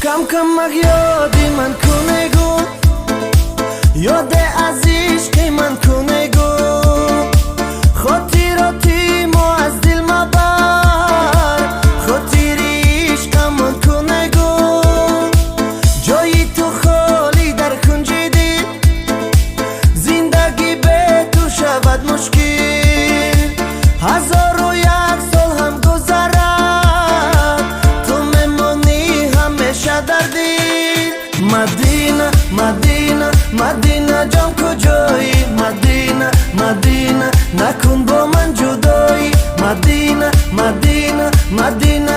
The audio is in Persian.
کم کم مگ یادی من کنگو یاد از عشقی من کنگو خاطراتی ما از دل مبر خاطری عشقم من کنگو جایی تو خالی در کنج دل زندگی به تو شود مشکل هزار و یک سال هم گذرد تو میمانی همیشه در دل مدینه مدینه مدینه جان کجایی مدینه مدینه نکن با من جدایی مدینه مدینه مدینه